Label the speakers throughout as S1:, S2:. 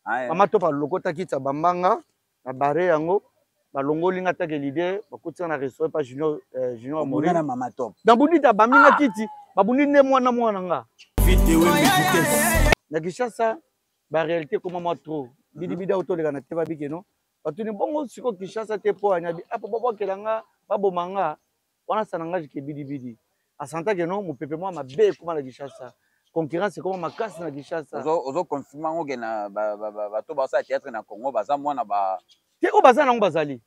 S1: Mama top alokota kitsa bambanga na bare yango balongoli nga take leader bakutika na restaurant pa junior Mori
S2: na mama top
S1: na bundita baminga kiti babundi ne mwana nga na Kinshasa ba réalité comme moi trop bidibida auto de kana teba bikeno batuni bongo siko Kinshasa te po anya bi apo bobo kelanga babomanga wana sananga jike bidibidi asanta que non mopepe moi mabe kuma na Kinshasa concurrence comme makasi na Kinshasa
S2: ozo confirmer ngo na bato ba sa théâtre na Congo baza mwana ba
S1: te ko baza nango bazali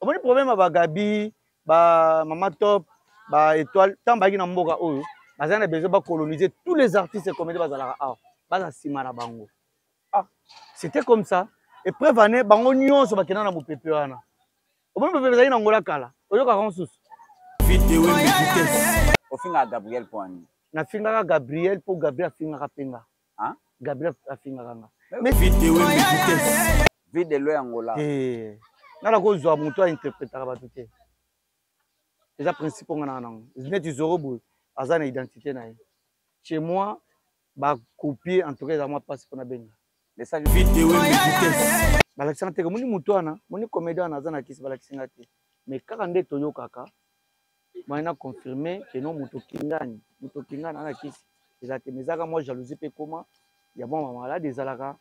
S1: omoni problème ba Gabi ba mama top ba étoile tamba ki na mboka oyo baza na besoin ba coloniser tous les artistes et comédiens bazalaka baza sima na bango c'était comme ça et preuve année bango nyonso bakena na mopepe wana omoni mopepe zali na ngola kala oyoka kansusu
S2: ofinga Gabriel Poani
S1: na finga Gabriel pour Gabriel finga kapenga Gabriel afinga kanga
S2: mais vide lo yangola
S1: nala ko zwa muto a interpréter ba tuté déjà principe ngana nango neti zorobo azana identité na ye chez moi ba copier en tout cas moi passe pour na benga
S2: message vidéo
S1: balakisanga te moni muto wana moni comédien azana kisi balakisanga te mais kaka nde toyo kaka moi confirmé que non muto kingani na kisi ezate mezaka moi jalousie pe comment ya moi malade ezalaka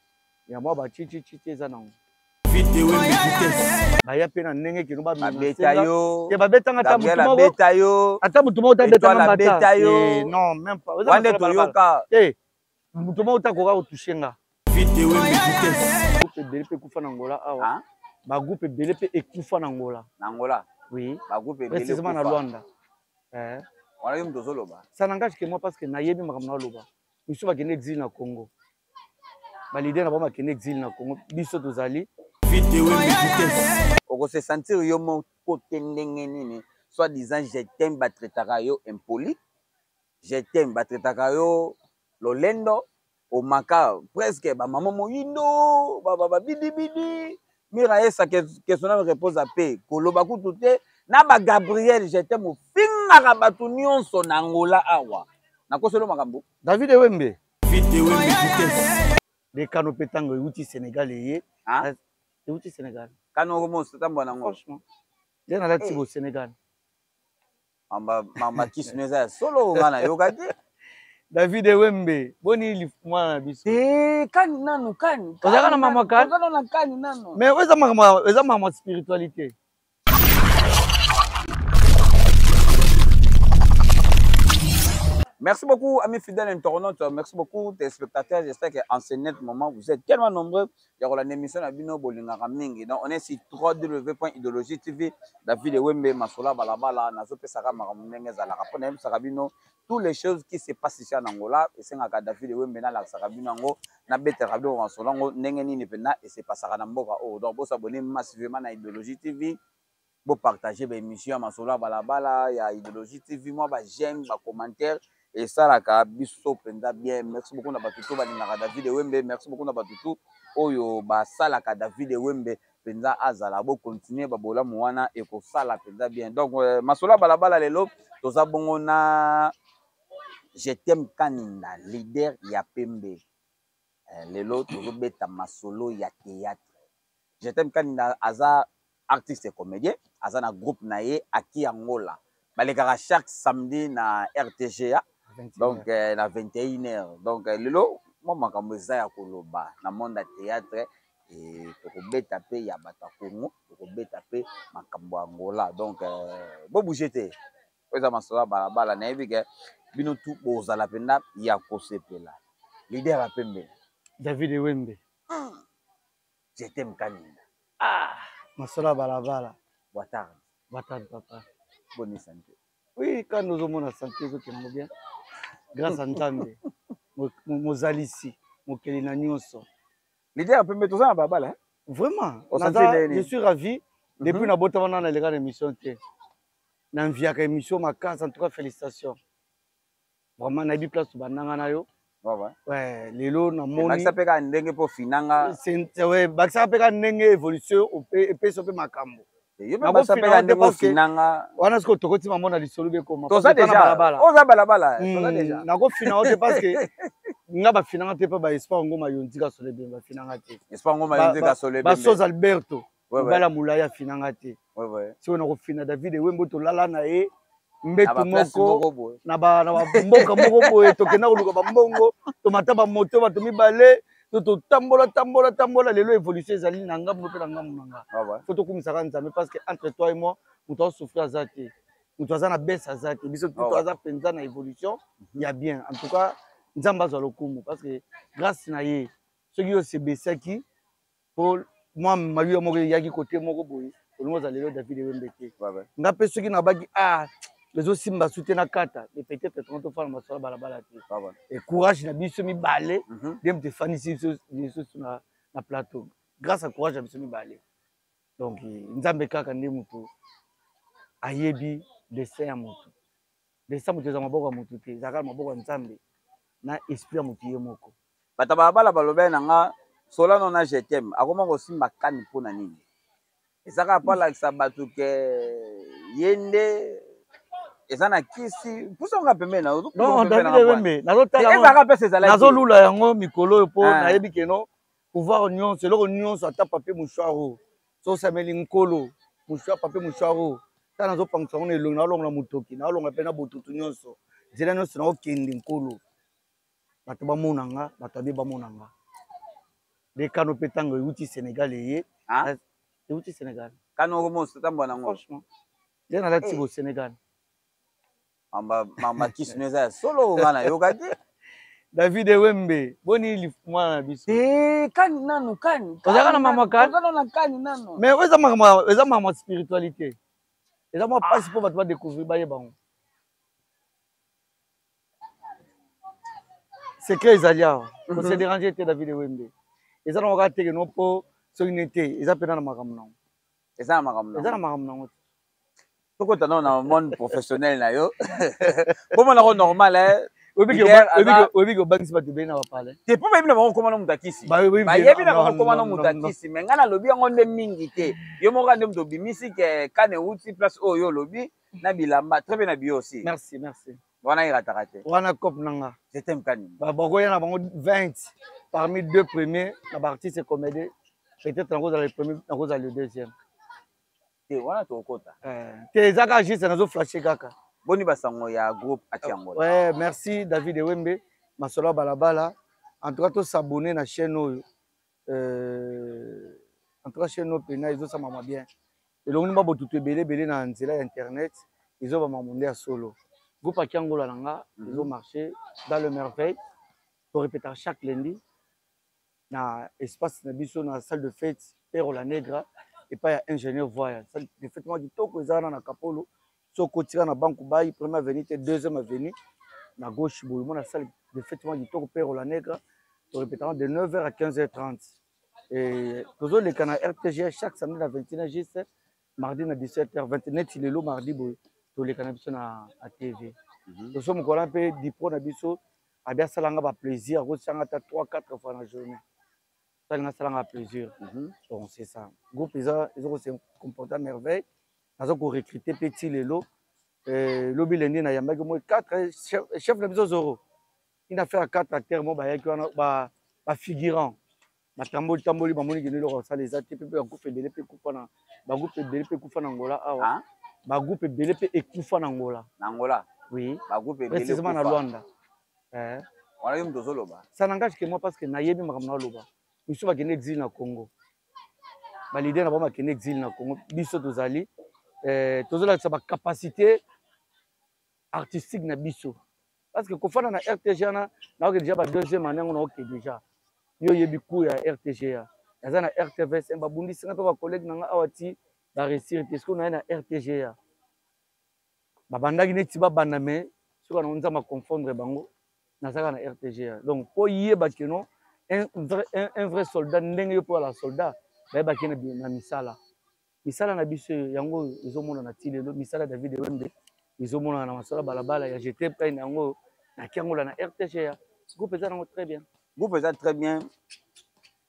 S1: ya moi ba chichi eza nango vidéo baya pe na ndenge ke no ba
S2: beta yo
S1: ke babetanga ta mutu mo
S2: beta yo
S1: ata mutu mo ta beta na
S2: beta yo
S1: non même pas
S2: wande toyoka
S1: mutu mo ta koka otushenga vidéo groupe belé pe kufa na ngola awa ba groupe belé pe ekufa na ngola oui
S2: ba groupe belé
S1: précisément na Luanda
S2: wala yum dozoloba
S1: ça n'engage que moi parce que na yebi makamna loba biso ba kene exil na Congo ba leader na ba kene exil na Congo biso tozali vidéo
S2: oko se sentir yo mo côté ndenge nini soit disant je t'aime batretaka yo impoli je t'aime batretaka yo lolendo o maka presque ba maman moyindo ba bidi mira esa que son âme repose à paix koloba kutute na ba Gabriel je t'aime finga batu nyonso na ngola awa na kosolo makambo
S1: David Wembe vidéo de canopé tango uti Sénégal ye uti Sénégal
S2: kano mo stambo na ngo
S1: franchement bien na lati au Sénégal
S2: mama kisneza solo ngana yokati
S1: David Wembe boni mwana biso
S2: kani nanu kani
S1: ozaka na mama kani
S2: ozaka na kani nanu
S1: mais eza mama spiritualité.
S2: Merci beaucoup, amis fidèles internautes. Merci beaucoup, téléspectateurs. J'espère qu'en ce net moment, vous êtes tellement nombreux. Il y aura l'émission à Bino Bolingara Mingi. Donc, on est sur www.idéologie TV. David Wembe, Masola, Balabala, Nazope Sara, Maramunenge, Zala, Raponem, Sarabino. Toutes les choses qui se passent ici en Angola. Et c'est un cas David Wembe, na Sarabino, na Bete Rabdo, Ransolango, Nengeni, Nepena, et c'est pas Saranamboka. Donc, vous abonnez massivement à Idéologie TV. Vous partagez l'émission Masola, Balabala, il y a Idéologie TV. Moi, j'aime, commentaire. Et ça, la biso penda bien. Merci beaucoup na batutu balingaka David Wembe. Merci beaucoup na batutu oyo ba sala ka David Wembe penda azala bo continuer ba bola mwana et ko sala penda bien. Donc Masola balabala lelo toza bongo na je t'aime kaninda leader ya Pembe. Lelo tozo beta masolo ya théâtre. Je t'aime kaninda aza artiste et comédien, aza na groupe na ye Aki Angola. Balekara chaque samedi na RTGA. Donc, na 21h. Donc, lelo, moi, makambo eza ya koloba na monde théâtre et tokobé tapé ya bata Congo, tokobé tapé makambo Angola. Donc, bo bouger te. Oza masola balabala na yebike bino tout bozala penda ya kosepela. Leader ya Pembe.
S1: David Wembe.
S2: Je t'aime kaninda.
S1: Masola balabala.
S2: Watard
S1: papa.
S2: Bonne santé.
S1: Oui, quand nous avons la santé, c'est bien. Grâce à Ntambe, Mozalisi, Mokelina Nyonso.
S2: L'idée un peu mettre ça en baba là.
S1: Vraiment, je suis ravi. Depuis la botte on a les émissions. Dans via émission ma case en tout cas félicitations. Vraiment na bi place bananga na yo. Ouais, lelo na moni.
S2: Bakisa peka ndenge po finanga.
S1: C'est ouais, bakisa peka ndenge évolution et pe so pe makambo.
S2: Yo ba sapela ndenge finanga.
S1: Wana sko tokoti mamona lisolu be koma.
S2: Toza déjà. Oza balabala, toza déjà.
S1: Na ko fina ote parce que nga bafinanga te mpe baespoir ngoma yondi kasole bembe bafinanga te
S2: espoir ngoma yondi kasole bembe
S1: basoza alberto obala molai afinanga te soki na kofina david ewembo tolala na ye mbetu moko na bamboka moko boye tokenda koluka bambongo tomata bamoto bato mibale totambola lelo évolution ezali na ngambo mpe na ngambo na nga fo tokumisaka nzambe parce que entre toi et moi moto asouffrir aza te moto aza na bese aza te biso moto aza mpenza na évolution ya bien en tout cas nzambe azwa lokumu parce que grâce na ye soki osebesaki po mwa maluya moko eyaki kote moko boye olingo oza lelo david ewembe te nga mpe soki nabaki ezosimba su te na kata mais peut-être tongo tofana masolo balabala te et courage na biso mibale nde moto efanisi lisusu na plateau grâce à courage na biso mibale donc nzambe kaka nde moto ayebi destin ya moto destin moto eza maboko ya moto te ezalaka na maboko ya nzambe na esprit ya moto ye moko
S2: bato balabala balobeli na nga Solano na je t'aime akoma kosimba kani mpona nini ezaka mpo alakisa bato ke ye nde eza na kisi pusonga pembeni
S1: nazolula yango mikolo oyo mpo nayebi keno pouvoir nyonso eloko nyonso ata papier mouchoir oyo sosameli nkolo mouchoir papier mouchoir oyo ta nazopangisa ngo na elongi naolongola motoki naolongola mpe na botutu nyonso nzela nyonso naokende nkolo bato bamona nga bato abe bamona nga nde kano mpe ntango euti sénégal eye euti sénégal
S2: kano okomotambola nango
S1: franchement nde nalati bo sénégal
S2: mama kisi eza ya solo ngana yokaki
S1: david ewembe boni mwana na biso
S2: kani nanu kani
S1: ozalaka na mama kani
S2: na kani nanu
S1: mais eza mama spiritualité eza mwa mpasi mpo bato badécouvrir bayebango secret ezali awa kose déranger te david ewembe eza na wakati teke no mpo soki nete eza mpena na makambo nango
S2: eza na makambo
S1: nango
S2: tokota nao na monde professionnel na yo komona ko normal
S1: oyebi obangisi bato ebeli na bapale
S2: te mpo bayebi na bango komana moto akisi bayebi na bango komana moto akisi me ngai nalobi yango nde mingi te yo moko nde moto obimisi ke kane euti place oyo yo olobi na bilamba très bien na bio aussi
S1: merci
S2: wana irataka te
S1: wana cope nanga
S2: je t'aime kani
S1: bakoya na bango 20 parmi 2 premiers na baartiste comédie peut-être nakozala le premier nakozala le deuxième
S2: te wana tokota
S1: te eza kaka juste nazoflashe kaka
S2: boni basango ya groupe ati yango
S1: ouais merci david ewembe masolo balabala en tout cas tosabone na chaîne oyo en tout cas chaîne oyo pena ezosamama bien elongi mba botutu ebele na nzela ya internet ezobama monde ya solo groupe akiangola na nga ezomarché dans le merveille torépétaka chaque lundi na espace na biso na salle de fête père la negra epai ya ingénieur voya salle de fête mwa kitoko eza wana na kapolo soko otika na banque bayi première avenue te deuxième avenue na gauche boye mona salle de fête mwa kitoko père la negra torépétaka de 9h à 15h30 et tozoleka na rtg chaque samedi na 21h juste mardi na 17h 29 lelo mardi boye toleka na biso na tv toso mokola mpe dipro na biso abi asalanga baplaisir akosanga ata 3-4 fois na journée salinga asalanga plaisir donc c'est ça groupe ezokose comporte à merveille naza korecruter mpe ti lelo lobi lendi na yambaki moi 4 chef na biso zoro ina faire 4 acteurs mo bayaki wana bafigurant batamboli bamoni kende eloko kosala eza te mpe bagroupe ebele mpe ekufa na bagroupe ebele mpe ekufa na ngola awa bagroupe ebele mpe ekufa na ngola oui précisément na Luanda
S2: wana yo moto ozoloba
S1: ça n'engage que moi parce que nayebi makambo na oloba biso bakende exil na Congo balide na bango bakende exil na Congo biso tozali tozolakisa bacapacité artistique na biso parce que kofanda na rtg naoke déjà ba deuxième année yango naoke déjà yo yebi cours ya rtg naza na rtvs babundisinga mpe bacollègue na nga awa ti baresir te soki naye na rtg babandaki neti babanda me soki nango nzambe aconfondre bango nazalaka na rtg donc mpo yeba keno un vrai soldat ndenge yo mpo ala soldat bayebaki na misala na biso yango ezomona na ti lelo misala david ewembe ezomonana na masolo balabala ya gt pai na yango naki yangola na rtg groupe eza nango très bien
S2: groupe eza très bien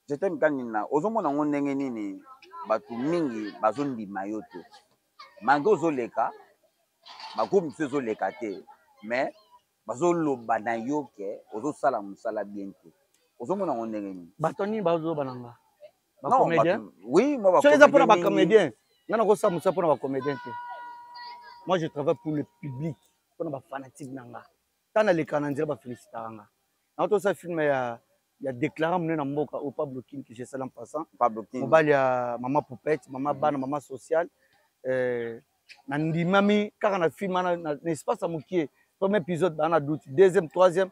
S2: je t'aime kanina ozomona yango ndenge nini bato mingi bazondima yo te malgré ozoleka bagroupe mosusu ezoleka te mais bazoloba na yo ke ozosala mosala bien te ozomona ngo ndenge nini
S1: bato nini bazoba na nga
S2: non oui moi
S1: so eza mpona bacomédien nga nakosala mosala mpona bacomédien te moi je travaille pour le public mpona bafanatique na nga ntan naleka na nzela bafélicitaka nga nakotosala filme ya déclarant monene na mboka o Pablo King que j'esala en passant mobali ya mama poupette mama bana mama sociale nandimami kaka na film na espace ya mokie premier épisode baa na doute deuxième troisième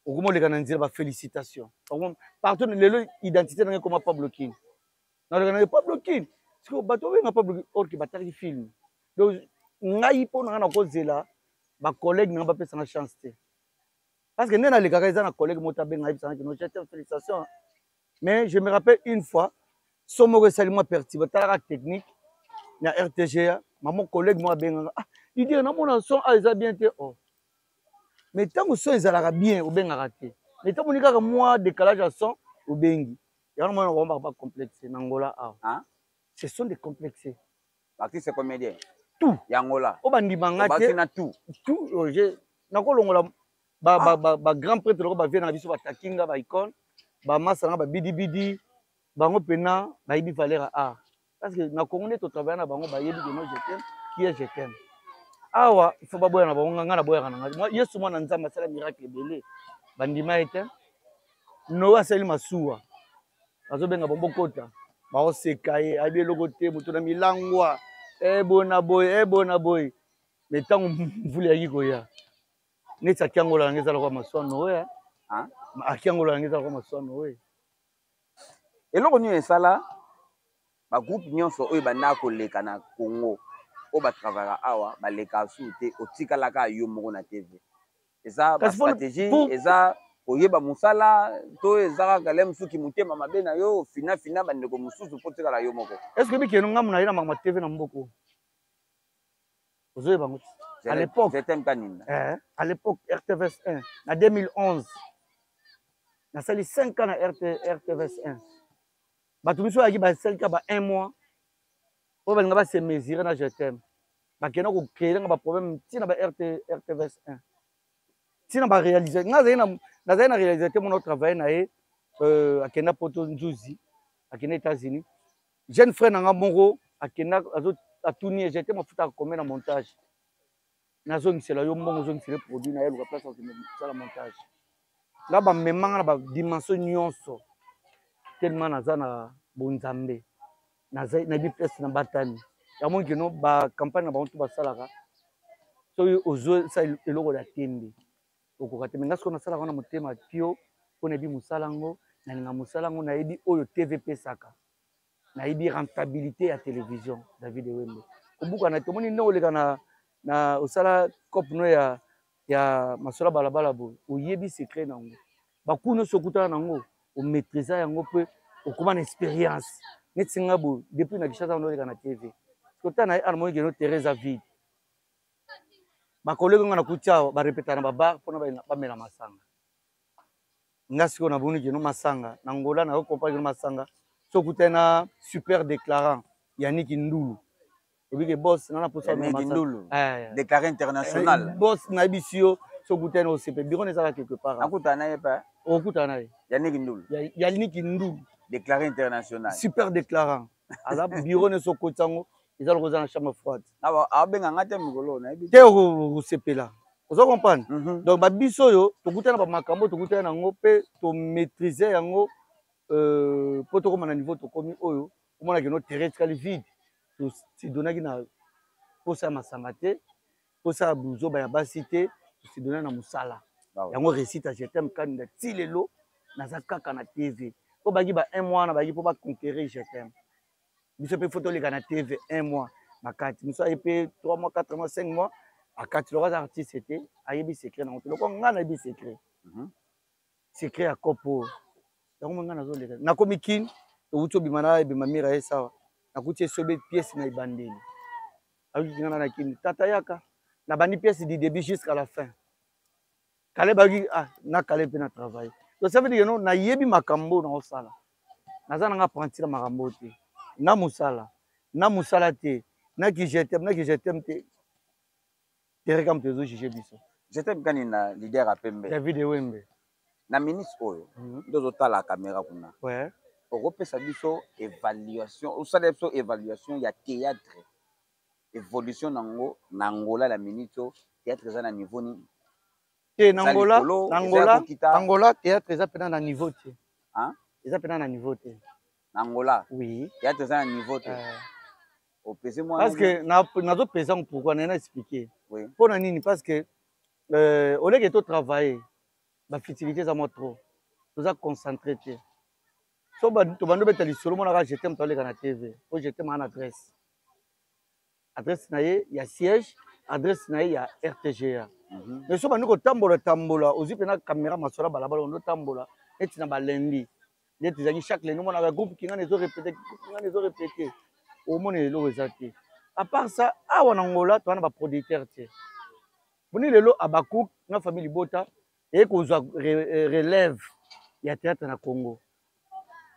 S1: okomoleka na nzela bafélicitation partout lelo identité nange koma Pablo King naleka na Pablo King siko bato obenga Pablo King orke bataki film donc ngai mpo na nga nakozela bacollègue nanga bapesanga chance te parce que nde nalekaka eza na collègue moko abenga yebisanga kino jete félicitation mais je me rappelle une fois so moko esali mwa pertibe talaka technique na RTGA mama collègue moko abenganga idire namona son eza bien te mais ntango son ezalaka bien obengaka te mais ntango moni kaka mwa décalage ya son obengi yango mona komba ba complexe na ngola awa ce sont des complexés
S2: artiste comédien
S1: tout
S2: yangola
S1: obandimanga te tout nakolongola ba grand prêtre loko bavie na biso batakinga ba icône bamasa nanga babidibidi bango mpena bayebi valeur ya art parce que na Congo nde totravaille na bango bayebi keno je t'aime qui est je t'aime awa il faut baboya na bango nga na boyaka na nga yesu mwana nzambe asala miracle ebele bandima ye te noe asali masuwa azobenga bango kota baoseka ye ayebi eloko te moto na milangwa ebona boye mais ntango mvula yaki koya neti akiangola nange ezalaka masuwa noe akiangola nange ezalaka masuwa noe
S2: eloko nini esala bagroupe nyonso oyo bandaka koleka na Congo oyo batravaka awa baleka su te otikalaka yo moko na TV eza bastratégie eza koyeba mosala to eza kaka le mosuki motema mabe na yo fina bandeko mosusu mpo tikala yo moko
S1: est ce que bikeno ngamu na ye na makama TV na mboko ozoyeba ngo à l'époque à l'époque RTVS 1 na 2011 nasali 5 ans na RTVS 1 bato biso bayaki basalika ba 1 mois oyo balinga base mesure na je t'aime bakenda kokreelanga baproblème ntina ba RTVS 1 ntina baréalise nga nazali na réalisateur mona otravaille na ye akenda poto nzuzi akenda États-Unis jeune frère nanga moko akenda atuni je t'aime afutaka combien na montage nazongisela yo mbongo ozongisela produit na ye luka place akosala montage nga bamemanga na badimension nyonso tellement naza na bonzambe nayebi place na batani yango keno bacampagne na bango to basalaka soki ozosala eloko ya tembe okoka te me nga soki nasalaka na motema tio mpo nayebi mosala yango nalinga mosala yango nayebi oyo tv epesaka nayebi rentabilité ya télévision David Wembe obukana tomoni nde oleka na osala cope no ya masola balabala boye oyebi secret nango bakuu nyonso okutana nango omaîtrise yango mpe okoma na expérience neti nga boye depuis na Kinshasa oleka na tv kota na ye ana moyi keno teresa vide bakoleki nga na kuti awa barepeta na babar mpona bamela masanga nga sikoyo naboni keno masanga na ngola na okompa keno masanga so okutani na super déclarant Yannick Ndulu obike boss nana posa
S2: Ndulu déclaré international
S1: boss na bisi yo so okutani osepe biro ezala quelque part
S2: nakutana na ye pa
S1: okutana na ye
S2: Yannick Ndulu déclaré international
S1: super déclarant aza biro ne so kotango eza loko eza na chambre froide
S2: abenganga te mikolo
S1: te okosepela ozo comprendre donc babiso oyo tokutana bamakambo tokutana yango mpe tomaîtrise yango mpo tokóma na niveau tokomi oyo omonaki no terrain etikali vide tosidonaki na posa ya masanga te posa ya buzoba ya basi te tosidonaki na mosala yango réussite ya jetem kanda ti lelo naza kaka na tv po baki ba 1 mois na baki mpo baconquérir jetem biso mpe fo toleka na tv 1 mois makati mosu aye mpe 3 mois 4 mois 5 mois akati loko aza artiste te ayebi secret nango te loko ngai nayebi secret secret ya kopo yango ngai nazoleka nakomi kini outi obima na ebima mira ye sawa nakuti esobe pièce na ebandeli akuti ngai na kini tata yaka na bandi pièce du début jusqu'à la fin kale baki na kale mpe na travail donc ça veut dire non nayebi makambo naosala naza nanga apprenti na makambo te na musala te naki je t'aime te tereka moto ezojuge biso
S2: j'étais bien na leader à Pembe.
S1: David Wembe.
S2: Na ministre oyo. Dozo ta la caméra kuna.
S1: Ouais.
S2: Européen biso évaluation, ou ça évaluation il y a théâtre. Évolution nango Angola la minute théâtre eza na niveau ni.
S1: Angola théâtre eza pena na niveau te.
S2: Hein?
S1: Eza pena na niveau te.
S2: Angola.
S1: Oui.
S2: Théâtre eza na niveau te. Au PC moi.
S1: Parce que nazo pesa pourquoi na expliquer.
S2: Oui.
S1: Pour na nini parce que au lieu que to travailler ba futilité za mo trop. Nous a concentré te. So ba to bando beta lisolo mona ka jeter mto leka na TV. Faut jeter ma adresse. Adresse na ye ya siège, adresse na ye ya RTGA. Mais so bando ko tambola ozi pena caméra masola balabala on tambola et na balendi. Les gens chaque lundi on a un groupe qui a les répété, au moins les lots exactés. À part ça, à Angola, tu as un producteur. Boni lelo abakou na famille Bota et qu'on relève il y a théâtre na Congo.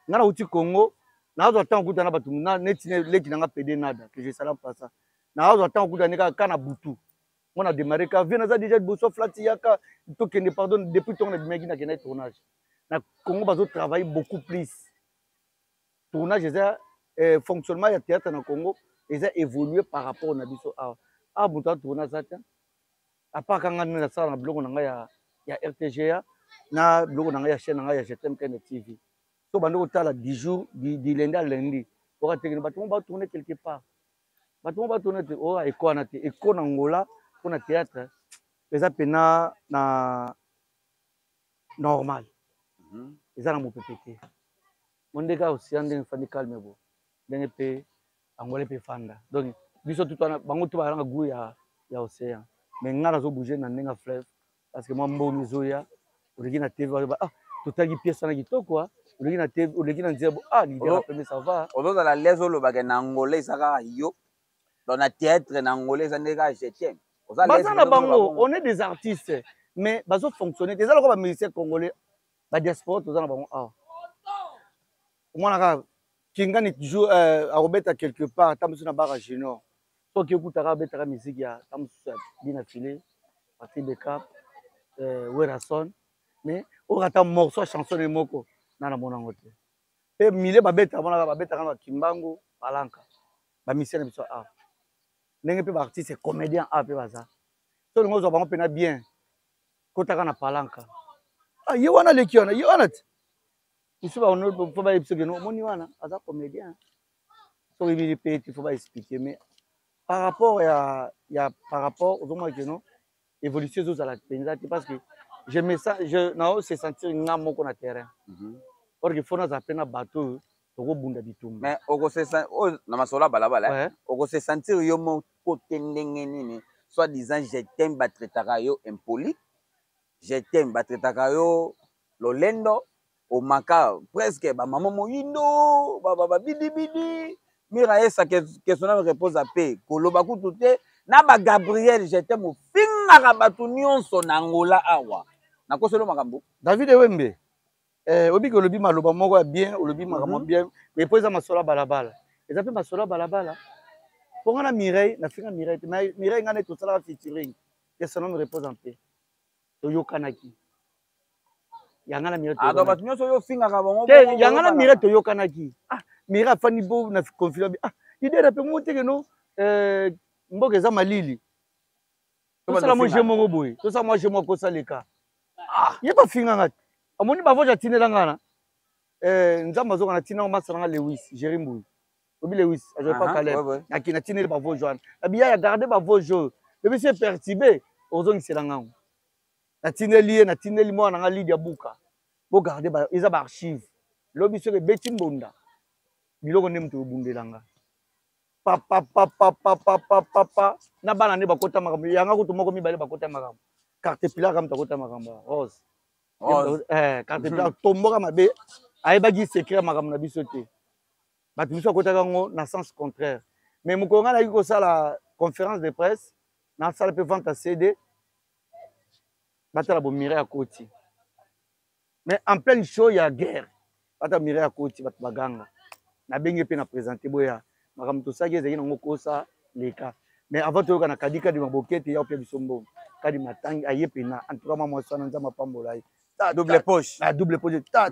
S1: Na la outil Congo, na zo temps kuta na batu na netine leki na PD nada que je sala pas ça. Na zo temps kuta nika kana butu. On a démarré quand vient na déjà bosso flat yaka to que ne pardonne depuis ton meki na kena tournage. Na Congo bazo travailler beaucoup plus. Tournage et fonctionnement ya théâtre na Congo ils ont évolué par rapport na biso a buta tournage ça. À part quand on a ça na blog na ya RTGA na blog na ya chaîne na ya GTM TV. So bando tala 10 jours di lundi à lundi. Pour que bato ba tourner quelque part. Bato ba tourner o eko na te eko na Angola pour na théâtre. Les apena na normal. Ils ont mon PPT. Mon dégât aussi en train de calmer bo. Ndenge pe Angola pe fanda. Donc biso tout na bango tout ba nga goût ya océan. Mais ngala zo bouger na ndenga fleuve parce que moi mbomi zoya oleki na TV ba totali pièce na kitoko oleki na TV oleki na nzebo l'idée après ça va.
S2: Ozo la lezo lo ba na Angola isaka yo. Dans la théâtre na Angola ça ndeka jetem.
S1: On est des artistes mais bazo fonctionner déjà le musicien congolais la diaspora tous en bango moi na kingani toujours à Robert quelque part tamusu na bara junior so ki ekutaka betaka musique ya tamusu bien affilé parti de cap Werason mais au rata morceau chanson de moko na monango te pe mile babeta bona babeta kana kimbangu palanka ba musicien na biso ndenge pe ba artiste comédien pe baza so ngo zo bango pena bien kotaka na palanka ye wana leki wana ye wana il faut pas expliquer non moni wana aza comédien so il peut il faut pas expliquer mais par rapport par rapport au moment que non évolution aux à la pensée parce que je me sens je na se sentir nga moko na terrain parce que faut na zapena bateau to bunda bitumba
S2: mais oko se na masola balabala oko se sentir yo moko tendenge nini soit disant je t'aime batretaka yo impoli je t'aime batretaka yo lolendo au maka presque ba maman moyindo ba bidi bidi mira esa que son âme repose à paix koloba kututé na ba Gabriel je t'aime finga ka batu nyonso na Angola awa na koselo makambo
S1: David Wembe obi ko lobi maloba moko bien olobi makambo bien mais poza masola balabala eza pe masola balabala pour ngana Mireille na finga Mireille ngana to sala featuring que son âme repose en paix to yokanaki yangana Mireille
S2: to ba nyonso yo finga ka bango
S1: yangana Mireille to yokanaki Mireille afani bo na conflit idée pe monte que non mboka eza malili to sala mo jemo ngo boy to sala mo jemo ko saleka ye ba finga ngati amoni ba voja tinela ngana nzamba zo kana tina masala nga Lewis Jerimboui obi Lewis a joué pas Caleb akina tinela ba vojo na biya ya garder ba vojo le monsieur perturbé ozongi selanga na tineli mo na nga Lydia Buka bo garder ba eza ba archive lobi so ke betin bonda biloko ndem to bundelanga papa na bana ne bakota makambo yanga kutu moko mibale bakota makambo carte pila kam takota makambo rose carte pila tomboka mabe ayebaki secret makambo na biso te bato biso akotaka ngo na sens contraire mais mokonga naki kosala conférence de presse na sala pe vente à CD batala bo mire ya koti mais en pleine show ya guerre bata mire ya koti bato baganga na benge pe na présenter boya makambo tosaki ezali nango kosa leka mais avant toyoka na kadika de mabokete ya opia bisombo Kadi Matangi aye pena en tout cas moi ça nza mapambola
S2: double poche
S1: double poche ta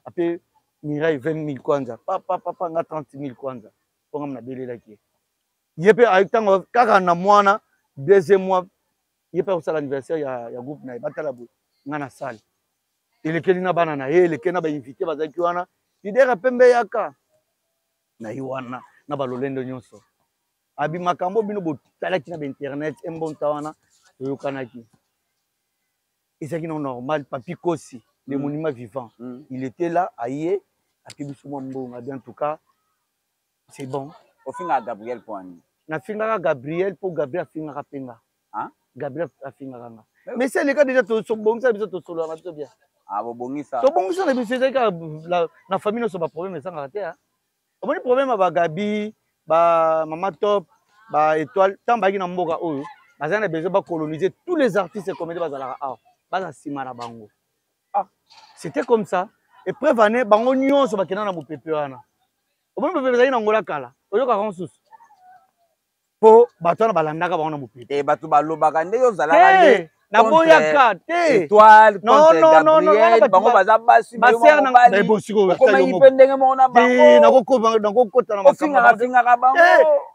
S1: après Mirai 20 000 kwanza papa nga 30 000 kwanza pour ngam na belelaki yepe aitango kaka na mwana deuxième mois yepe au l'anniversaire ya groupe na batala bu ngana salle elekeli na bana na ye elekeli na ba invité bazaki wana lidera pembe yaka na yiwana na balolendo nyonso abi makambo bino botalaki na ba internet embonta wana toyokanaki ezaki non normal Papi Kosi le monument vivant il était là aye akibiso mwa mbonga bien en tout cas c'est bon
S2: au finga Gabriel Poani
S1: na finga Gabriel pour Gabriel finga penga
S2: hein
S1: Gabriel afinga nga mais c'est le cas déjà to so bongisa biso to solo na biso bien
S2: ah bo bongisa
S1: to bongisa na biso ezaka na famille no so ba problème ça ngate hein omoni problème ba Gabi ba Mama Top ba étoile tant ba ki na mboka oyo bazana besoin ba coloniser tous les artistes et comédiens bazala ah baza sima na bango ah c'était comme ça et preuve année bango nyonso bakena na mopepe wana omoni mopepe zali na ngola kala oyoka kan susu po bato wana balandaka bango na mopepe
S2: et bato balobaka nde yo zalaka nde
S1: na boyaka te
S2: étoile contre Gabriel bango baza basi
S1: baser na bosiko
S2: okomanyi mpe ndenge moko na bango
S1: nakokota na
S2: ofingaka bango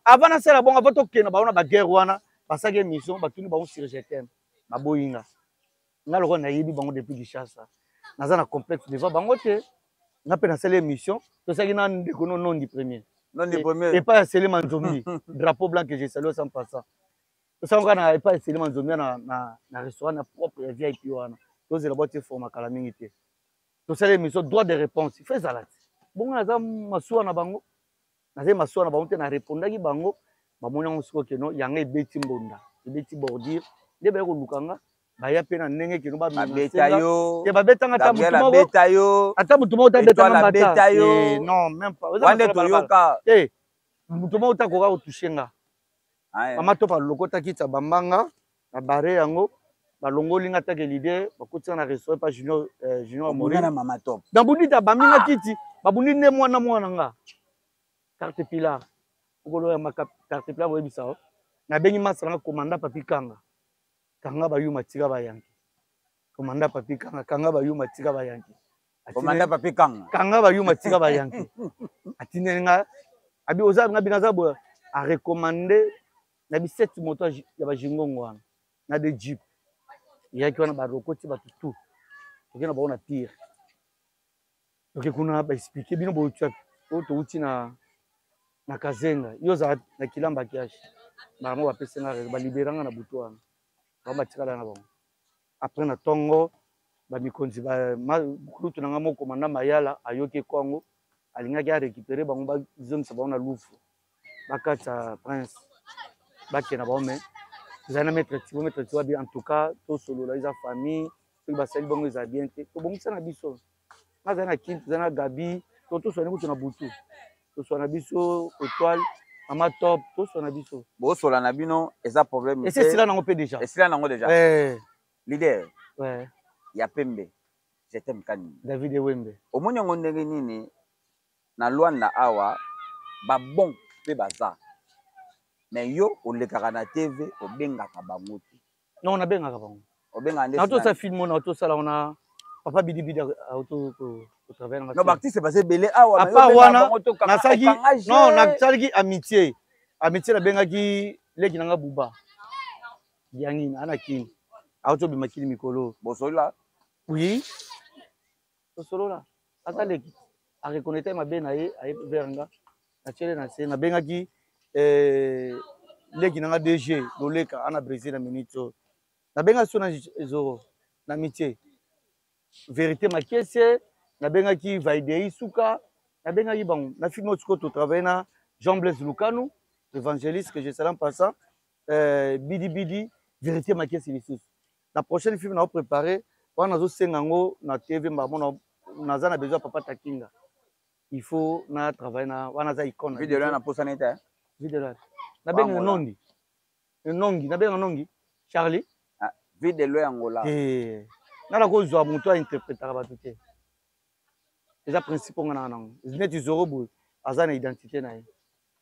S1: avant nasala bongo avant tokenda bango na baguerre wana basaki émission batuni bango sur GTM baboyinga nga loko nayebi bango depuis Kinshasa naza na complexe devant bango te nga mpe nasala émission tosaki na ndeko no non du premier et pas ya Selema Nzombi drapeau blanc que j'ai salué 100%. Tosanga na pas Selema Nzombi na restaurant na propre ya VIP wana tozela bote forma kala mingi te tosala émission droit de réponse fait zalat bongo naza masuwa na bango naza masuwa na bango te na répondaki bango bamoni yango siko keno yanga ebeti mbonda ebeti bordure nde baye kolukanga baya pe na ndenge keno
S2: babeta yo
S1: te babetanga ata mutu moko
S2: babeta yo
S1: ata mutu moko tabetanga
S2: babeta yo
S1: non même pas
S2: wande toyoka
S1: mutu moko takoka kotouche nga Mama Top alokotaki tsa bambanga na bare yango balongoli nga take l'idée bakotika na restaurant pa junior
S2: Amori na Mama Top
S1: na bundita baminga kiti babundi ne mwana nga carte pilar okolo ya carte pilar boyebisa na bengi masanga commandant Papi Kanga kanga bayuma tika bayangi commandant Papi Kanga kanga bayuma tika bayangi
S2: commandant Papi Kanga
S1: kanga bayuma tika bayangi atinenga abi oza nga binaza bo a recommander na bi 7 moto ya ba jingongo wana na de jeep yaki wana ba rokoti ba tutu okena ba ona tire okekuna ba expliquer bino bo tsa to uti na kazenga yo za na kilamba kiashi ba mo ba pesenga ba liberanga na butu wana ba tikala na bango après na tongo ba mikonzi ba kutu na ngamo komanda mayala ayoke kwango alingaki a récupérer bango ba zongisa ba na lufu bakata prince bakena ba me zana mettre tu bien en tout cas to solo la famille to ba sali bango za bien te to bongo sana biso mazana kintu zana Gabi to so na kutu na butu to so na biso étoile Mama Top to so na biso
S2: bo so la na bino eza problème
S1: et c'est cela nango pe déjà
S2: et cela nango déjà leader ya pembe je t'aime kani
S1: David Wembe
S2: omoni ngo ndenge nini na Luanda awa ba bon pe baza mais yo olekaka na TV obengaka bango te
S1: non na bengaka bango
S2: obenga ndesi
S1: na to sa film na to sala ona papa bidi auto ko travailler na
S2: non ba artiste basé belé awa
S1: mais yo bango to kanga nasaki non na salaki amitié na bengaki leki nanga buba yangi na kini auto bimakili mikolo
S2: bosola
S1: oui bosola ata leki a reconnaître ma bena ye ay veranga na chele na se na bengaki leki nanga DG loleka ana Brésil na minute na benga so na ezoro na mitié vérité makese na bengaki Vaidei Suka na bengaki bango na film otiko to travailler na Jean Blaise Lukanu évangéliste que je salue en passant bidi vérité makese lisusu la prochaine film na préparer wana zo sengango na TV mbamona naza na besoin papa Takinga il faut na travailler na wana za icône
S2: vidéo là na posa neta
S1: vidéo là na benga nongi na benga nongi Charlie
S2: vidéo yangola
S1: nala kozwa moto ainterprétaka bato te eza principe nga na nango neti zorobo aza na identité na ye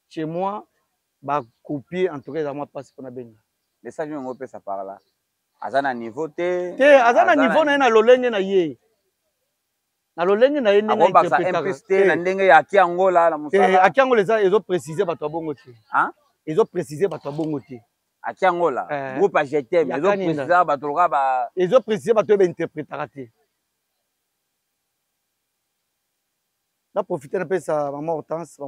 S1: chez moi bacopier en tout cas eza mwa mpasi mpona benga
S2: message yango pesa par là aza na niveau te
S1: aza na niveau na ye na lolenge na ye na lolenge na ye ndenge
S2: interpréter na ndenge ya aki angola na mosala
S1: aki angola ezo préciser bato abongo te ezo préciser bato abongo te
S2: aki angola groupe a GTM ezo préciser bato loka ba
S1: ezo préciser bato ba interprétaka te na profiter na pesa mama Hortense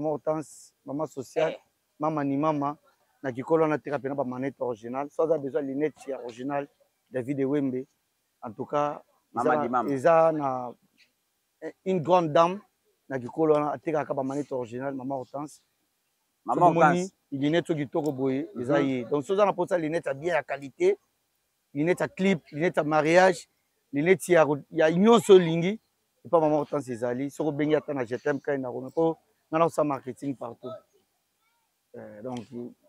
S1: mama sociale mama ni mama na kikolo na teka pena ba manette original so aza besoin lunette ya original David Wembe en tout cas eza na une grande dame na kikolo na teka ka ba manette original mama Hortense lunette kitoko boye eza ye donc so aza na posa lunette ya bien ya qualité lunette ya clip lunette ya mariage lunette ya nyonso lingi et pas maman Hortense ezali soko bengi ata na GTM kai na kono po ngana sa marketing partout donc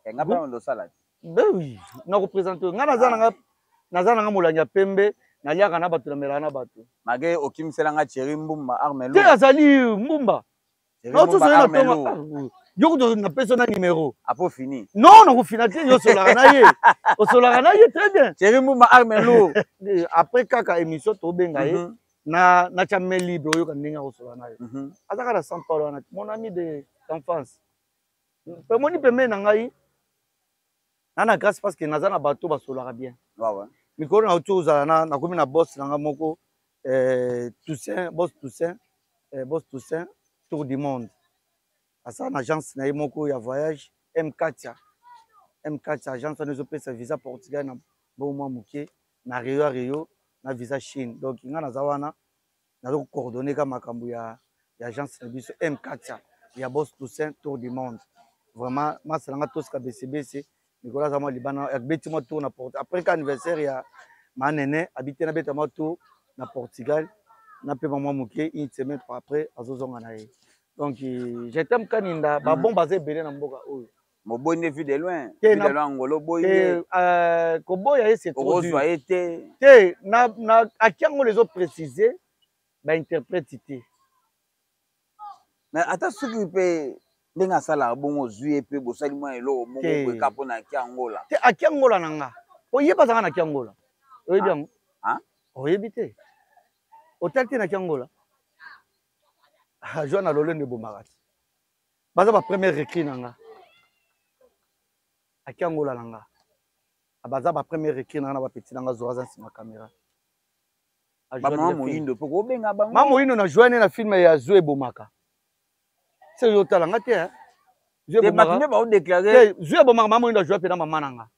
S2: ngapa ndo salade
S1: ben oui na représenter ngana naza nanga molangi ya pembe naliaka na bato na melaka na bato
S2: mage okimisela nga Thierry Mbumba Armelo
S1: te azali Mbumba no to soyena tonga yoko na pesa na numéro
S2: apo fini
S1: non na kofina te yo solaka na ye osolaka na ye très bien
S2: Thierry Mbumba Armelo
S1: après kaka émission to benga ye na chamel libre oyoka ndenge akosola na ye azaka na São Paulo wana mon ami d'enfance pemoni pembe na ngai na grâce parce que naza na bato basolaka bien mikolo na oti ozala nakomi na boss na nga moko boss Toussaint tour du monde asala na agence na ye moko ya voyage M4 agence wana ezopesa visa Portugal na bomwa moke na Rio na visa Chine donc nga naza wana nazo coordonner ka makambo ya agence na biso M4 ya boss Toussaint tour du monde vraiment masalanga tosika BCBC Nicolas Zamo Libana abeti mo tour na Portugal après anniversaire ya manene habité na beta mo tour na Portugal na pe maman moke une semaine après azozonga na ye donc j'étais kaninda ba bon basé belé na mboka oyo
S2: Mobone vu de loin ngolo boye
S1: ko boya c'est trop dur
S2: été
S1: na akiango les autres préciser ba interpréter
S2: mais ata soki pe ndenga sala bongo zuye pe bosali mwa elo mongo ko kapo na kiangola
S1: te akiangola nanga oyeba zanga na kiangola oyebi yango oyebi te otalti na kiangola joana lolende bomarati baza ba première écrit nanga akiangola nanga abaza ba première écrit nanga na ba petit nanga zo aza sima caméra
S2: mama moyindo poko benga bango
S1: mama moyindo na joane na film ya Zoé Bomaka c'est yo talanga te
S2: Zoé Bomaka ba o déclarer
S1: Zoé Bomaka mama moyindo joa pe na mama nanga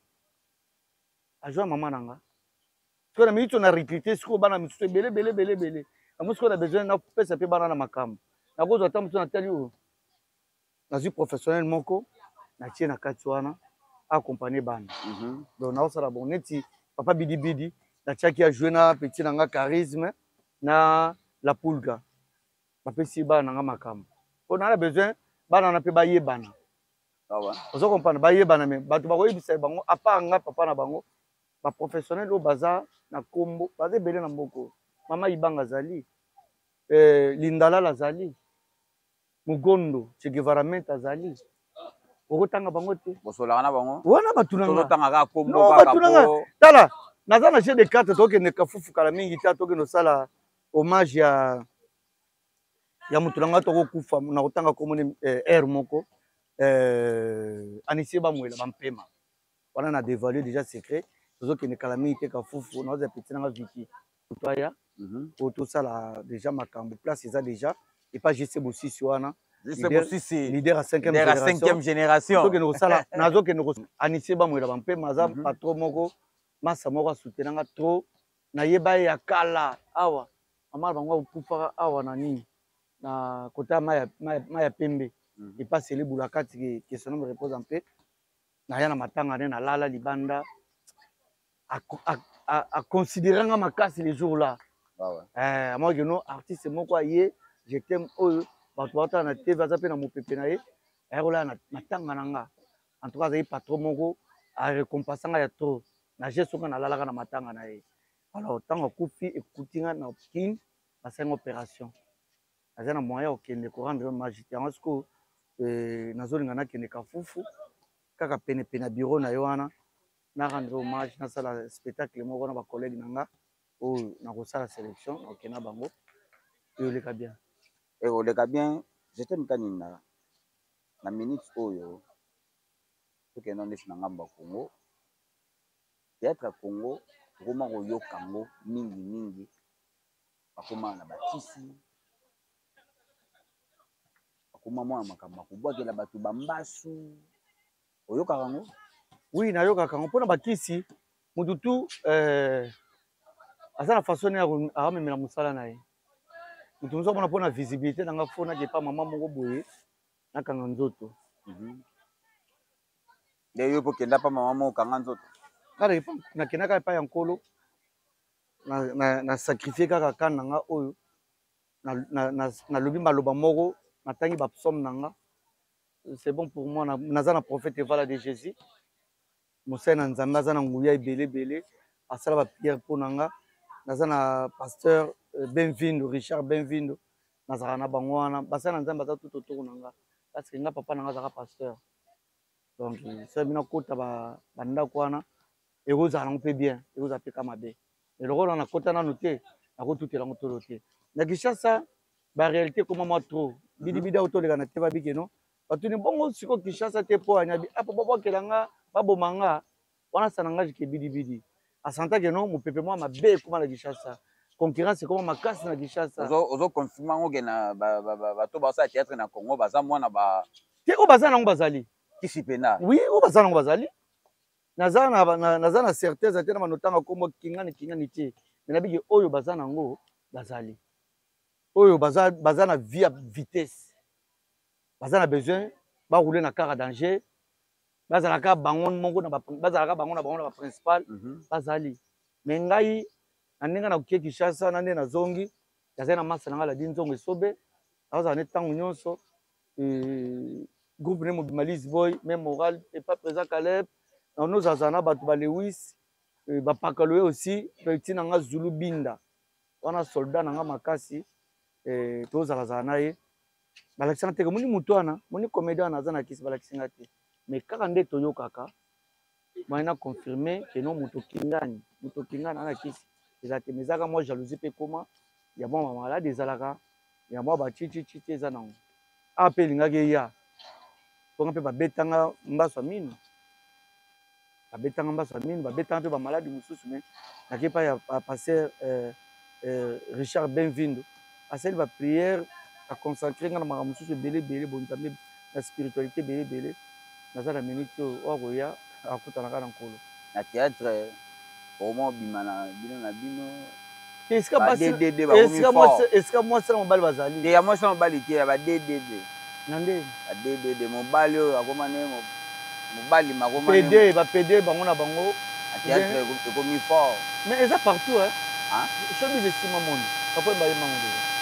S1: a joa mama nanga so na minute na recruter siko bana misusu belé amusko na besoin na pesa pe bana na makambo na kozwa tamso na tali o na zu professionnel moko na tie na kati wana accompagner bana donc na osala bon neti papa bidi na tiaki a jouer na petit nanga charisme na la pulga bapesi bana nanga makambo on a besoin bana na pe bayebana ozo comprendre bayebana mais bato bakoyebisa bango à part nga papa na bango ba professionnel o baza na kombo baza belé na mboko mama Ibanga zali Lindala lazali Mugondo Che Guevara azali okotanga bango te
S2: bosolaka na bango
S1: wana batunanga
S2: tozotanga ka kombo kaka po
S1: tala naza na jeu de carte tokende kafufu kala mingi ta tokende osala hommage ya mutu nanga tokokufa na kotanga komone air moko anisie bamwela bampema wana na dévaluer déjà secret tozokende kala mingi te kafufu naoza petit nanga viki toya po tosala déjà makambo place eza déjà et pas juste bosisi wana leader à 5e génération soki nokosala nazokende anisie bamwela bampema aza patron moko masa moko asoutenanga trop nayeba ye ya kala awa mama bango akufaka awa na nini na kota mai ya pembe epaseli bula kati ke son homme repose en paix naya na matanga ne nalala libanda aconsidéranga makasi les jours là amoki no artiste moko aye je t'aime oyo bato baotala na tv aza mpe na mopepe na ye ayekolala na tanga na nga en tout cas azali patron moko arecompensanga ya trop na je soki nalalaka na matanga na ye alors ntango akufi ekuti nga na kine basalinga opération aza na moyen okende korendre hommage yango sikoyo nazolinga nakende kafufu kaka penepene ya bureau na ye wana na rendre hommage nasala spectacle moko na bacollègue na nga oyo nakosala sélection okena bango eyoleka bien
S2: ekoleka bien jete mikani na minute oyo tokenda ndesi na ngambo ya Congo théâtre ya Congo okoma koyoka yango mingi bakoma na bakisi bakoma mwana makambo akobwakela bato bambasu oyokaka yango
S1: oui nayokaka yango mpona bakisi mutu tu aza na façon ne akamemela mosala na ye mutu mosu amona mpona visibilité na nga fo nakepa mama moko boye nakanga nzoto
S2: nde yo mpo kenda mpa mama moko kanga nzoto
S1: kaka nakendaka epai ya nkolo na sacrifie kaka kane na nga oyo nalobi maloba moko natangi bapsaume na nga c'est bon pour moi naza na prophète evala de Jésus mosali na nzambe aza na nguya ebele asala baprière mpo na nga naza na pasteur Benvindo Richard Benvindo nazalaka na bango wana basali na nzambe aza tout autour na nga parce que nga papa na nga azalaka pasteur donc soki bino kota bandako wana ekozala nango mpe bien ekozala mpe ka mabe eloko wana nakota nano te nakotutela yango tolo te na Kinshasa baréalité ekoma mwa trop bidibidi aho toleka na te babikeno batuni bongo sikoyo Kinshasa te mpo anyabi apo babwakela nga baboma nga wana sana nga jike bidibidi asantake no mopepe mwa mabe ekoma na Kinshasa concurrence ekoma makasi na Kinshasa
S2: ozoconfirme yango ke na bato basala théâtre na Congo baza mwana
S1: te oyo baza nango bazali
S2: kisi pena
S1: oui oyo baza nango bazali naza na certeza te na banotanga kombo kingani te me nabiki oyo baza nango bazali oyo baza na vie ya vitesse baza na besoin baroule na kar ya danger bazalaka bango moko bazalaka bango na bango na baprincipal bazali me ngai na ndenge nakokie Kinshasa na nde nazongi yazali na masa na ngai ladi nzongo esobe azala ne ntango nyonso groupe ne mobima Lisboy même moral epa présent Caleb nozazala na bato balewis bapakaloye aussi petit na nga Zulu Binda wana soldat na nga makasi tozalazala na ye balakisanga te moni moto wana moni comédien wana aza na kisi balakisinga te mais kaka nde toyokaka mayena confirme ke no moto kingani ana kisi eza te mais ezalaka mwa jalousie mpe koma ya mwa bamalade ezalaka ya mwa bacicici te eza nango awa mpe elingaki eya mponga mpe babetanga mbaso ya mino babetanga mpe bamaladi mosusu me nake pa ya pasteur Richard Benvindo asali baprière aconcentre nga na makambo mosusu ebele bonzambe na spiritualité ebele naza na minute oyo akoya akutanaka na nkolo
S2: na théâtre omo obima na bino
S1: esika mwasi na mobali bazali
S2: te ya mwasi na mobali te ya badddd
S1: na nde
S2: badddd mobali oyo akoma ne mobali
S1: pd bapd bango na bango
S2: théâtre ekomi fort
S1: mais eza partout showbiz esima monde papo ebayemango deja